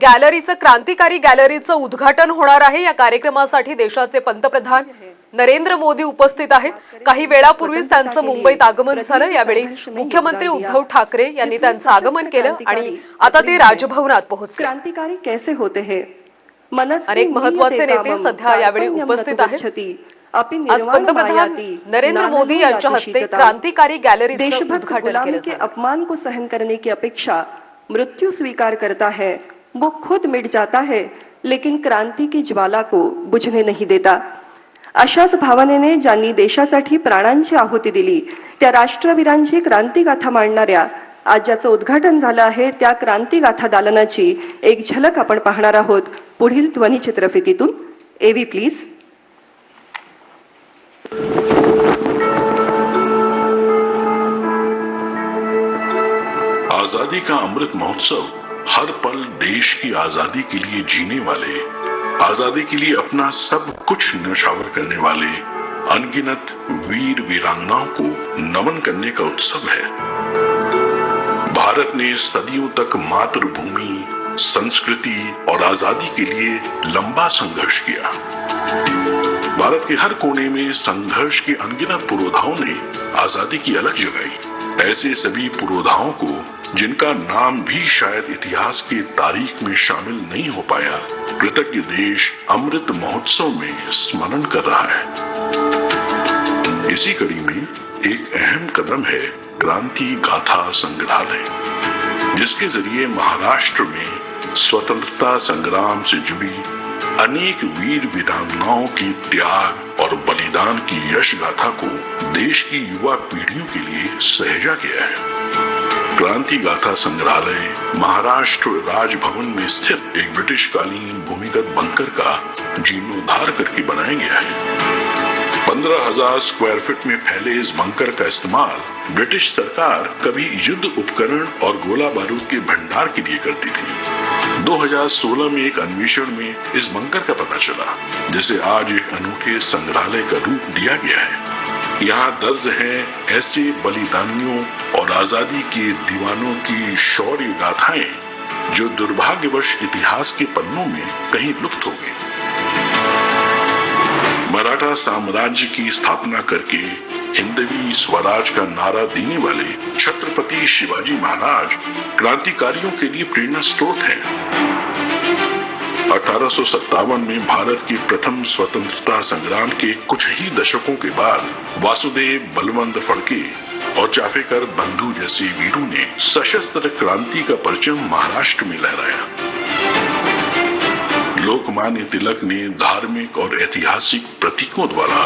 गॅलरीचं क्रांतिकारी गॅलरीचं उद्घाटन होणार आहे। या कार्यक्रमासाठी देशाचे पंतप्रधान नरेंद्र मोदी उपस्थित आहेत। काही वेळापूर्वीच त्यांचं मुंबईत आगमन झालं। यावेळी मुख्यमंत्री उद्धव ठाकरे यांनी त्यांचं आगमन केलं आणि आता ते राजभवनात पोहोचले। क्रांतिकारी कैसे होते हैं? अनेक महत्त्वाचे नेते सध्या यावेळी उपस्थित आहेत। आज पंतप्रधान नरेंद्र मोदी यांच्या हस्ते क्रांतिकारी गॅलरीचं उद्घाटन केलं जाणार। अपमान को सहन करने की अपेक्षा मृत्यु स्वीकार करता है, वो खुद मिट जाता है लेकिन क्रांती की ज्वाला को बुझने नहीं देता। अशाच भावनेने ज्यांनी देशासाठी प्राणांची आहुती दिली त्या राष्ट्रवीरांची क्रांतिगाथा मांडणाऱ्या आज ज्याचं उद्घाटन झालं आहे त्या क्रांतिगाथा दालनाची एक झलक आपण पाहणार आहोत पुढील ध्वनी चित्रफितीतून। एवी प्लीज। आजादी का अमृत महोत्सव हर पल देश की आजादी के लिए जीने वाले, आजादी के लिए अपना सब कुछ न्यौछावर करने वाले अनगिनत वीर वीरांगनाओं को नमन करने का उत्सव है। भारत ने सदियों तक मातृभूमि, संस्कृति और आजादी के लिए लंबा संघर्ष किया। भारत के हर कोने में संघर्ष के अनगिनत पुरोधाओं ने आजादी की अलग जगाई। ऐसे सभी पुरोधाओं को जिनका नाम भी शायद इतिहास की तारीख में शामिल नहीं हो पाया, कृतज्ञ देश अमृत महोत्सव में स्मरण कर रहा है। इसी कड़ी में एक अहम कदम है क्रांति गाथा संग्रहालय, जिसके जरिए महाराष्ट्र में स्वतंत्रता संग्राम से जुड़ी अनेक वीर वीरांगनाओं की त्याग और बलिदान की यश गाथा को देश की युवा पीढ़ियों के लिए सहेजा गया है। क्रांति गाथा संग्रहालय महाराष्ट्र राजभवन में स्थित एक ब्रिटिश कालीन भूमिगत बंकर का जीर्णोद्धार करके बनाया गया है। 15,000 स्क्वायर फीट में फैले इस बंकर का इस्तेमाल ब्रिटिश सरकार कभी युद्ध उपकरण और गोला बारूद के भंडार के लिए करती थी। 2016 में एक अन्वेषण में इस बंकर का पता चला, जिसे आज एक अनूठे संग्रहालय का रूप दिया गया है। यहाँ दर्ज हैं ऐसे बलिदानियों और आजादी के दीवानों की शौर्य गाथाएं जो दुर्भाग्यवश इतिहास के पन्नों में कहीं लुप्त हो गई। मराठा साम्राज्य की स्थापना करके हिंदवी स्वराज का नारा देने वाले छत्रपति शिवाजी महाराज क्रांतिकारियों के लिए प्रेरणा स्रोत हैं। 1857 में भारत के प्रथम स्वतंत्रता संग्राम के कुछ ही दशकों के बाद वासुदेव बलवंत फड़के और चाफेकर बंधु जैसे वीरों ने सशस्त्र क्रांति का परचम महाराष्ट्र में लहराया। लोकमान्य तिलक ने धार्मिक और ऐतिहासिक प्रतीकों द्वारा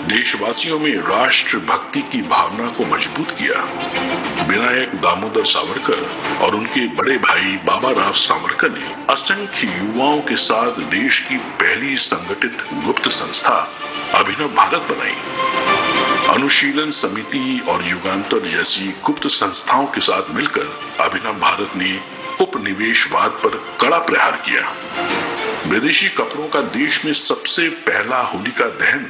देशवासियों में राष्ट्र भक्ति की भावना को मजबूत किया। विनायक दामोदर सावरकर और उनके बड़े भाई बाबा राव सावरकर ने असंख्य युवाओं के साथ देश की पहली संगठित गुप्त संस्था अभिनव भारत बनाई। अनुशीलन समिति और युगांतर जैसी गुप्त संस्थाओं के साथ मिलकर अभिनव भारत ने उपनिवेशवाद पर कड़ा प्रहार किया। विदेशी कपड़ों का देश में सबसे पहला होलिका दहन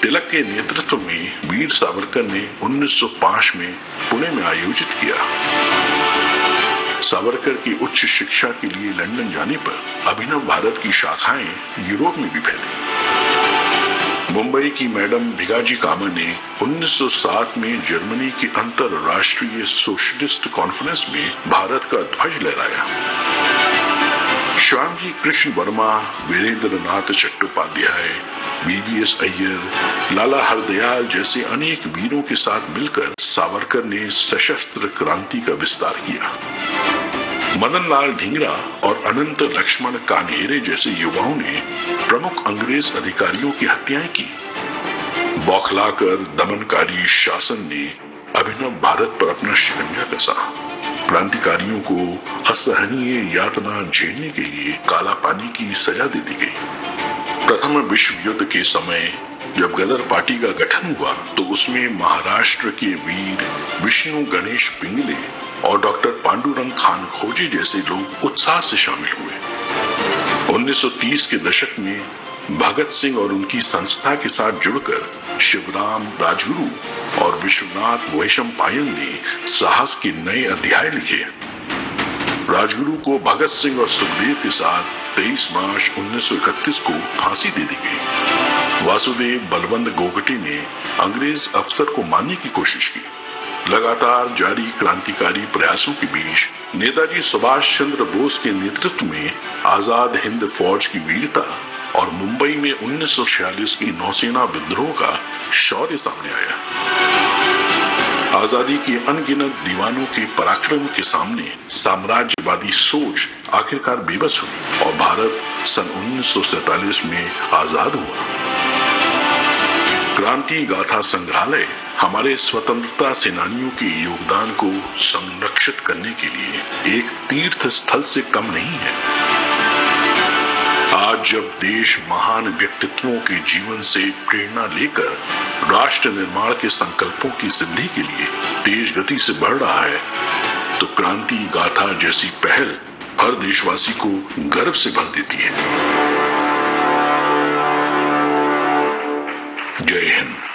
तिलक के नेतृत्व में वीर सावरकर ने 1905 में पुणे में आयोजित किया। सावरकर की उच्च शिक्षा के लिए लंदन जाने पर अभिनव भारत की शाखाएं यूरोप में भी फैली। मुंबई की मैडम भिगाजी कामा ने 1907 में जर्मनी की अंतरराष्ट्रीय सोशलिस्ट कॉन्फ्रेंस में भारत का ध्वज लहराया। श्यामजी कृष्ण वर्मा, वीरेंद्र नाथ चट्टोपाध्याय, वीवीएस अय्यर, लाला हरदयाल जैसे अनेक वीरों के साथ मिलकर सावरकर ने सशस्त्र क्रांति का विस्तार किया। मदन लाल ढींगरा और अनंत लक्ष्मण कान्हेरे जैसे युवाओं ने प्रमुख अंग्रेज अधिकारियों की हत्याएं की। बौखलाकर दमनकारी शासन ने अभिनव भारत पर अपना शिकंजा कसा। क्रांतिकारियों को असहनीय यातना झेलने के लिए काला पानी की सजा दे दी गई। प्रथम विश्व युद्ध के समय जब गदर पार्टी का गठन हुआ तो उसमें महाराष्ट्र के वीर विष्णु गणेश पिंगले और डॉक्टर पांडुरंग खान खोजे जैसे लोग उत्साह से शामिल हुए। 1930 के दशक में भगत सिंह और उनकी संस्था के साथ जुड़कर शिवराम राजगुरु और विश्वनाथ वैशंपायन ने साहस के नए अध्याय लिखे। राजगुरु को भगत सिंह और सुखदेव के साथ 23 मार्च 1931 को फांसी दे दी गई। वासुदेव बलवंत गोगटे ने अंग्रेज अफसर को मारने की कोशिश की। लगातार जारी क्रांतिकारी प्रयासों के बीच नेताजी सुभाष चंद्र बोस के नेतृत्व में आजाद हिंद फौज की वीरता और मुंबई में 1946 की नौसेना विद्रोह का शौर्य सामने आया। आजादी के अनगिनत दीवानों के पराक्रम के सामने साम्राज्यवादी सोच आखिरकार बेबस हुई और भारत सन 1947 में आजाद हुआ। क्रांति गाथा संग्रहालय हमारे स्वतंत्रता सेनानियों के योगदान को संरक्षित करने के लिए एक तीर्थ स्थल से कम नहीं है। आज जब देश महान व्यक्तित्वों के जीवन से प्रेरणा लेकर राष्ट्र निर्माण के संकल्पों की सिद्धि के लिए तेज गति से बढ़ रहा है, तो क्रांति गाथा जैसी पहल हर देशवासी को गर्व से भर देती है। जय हिंद।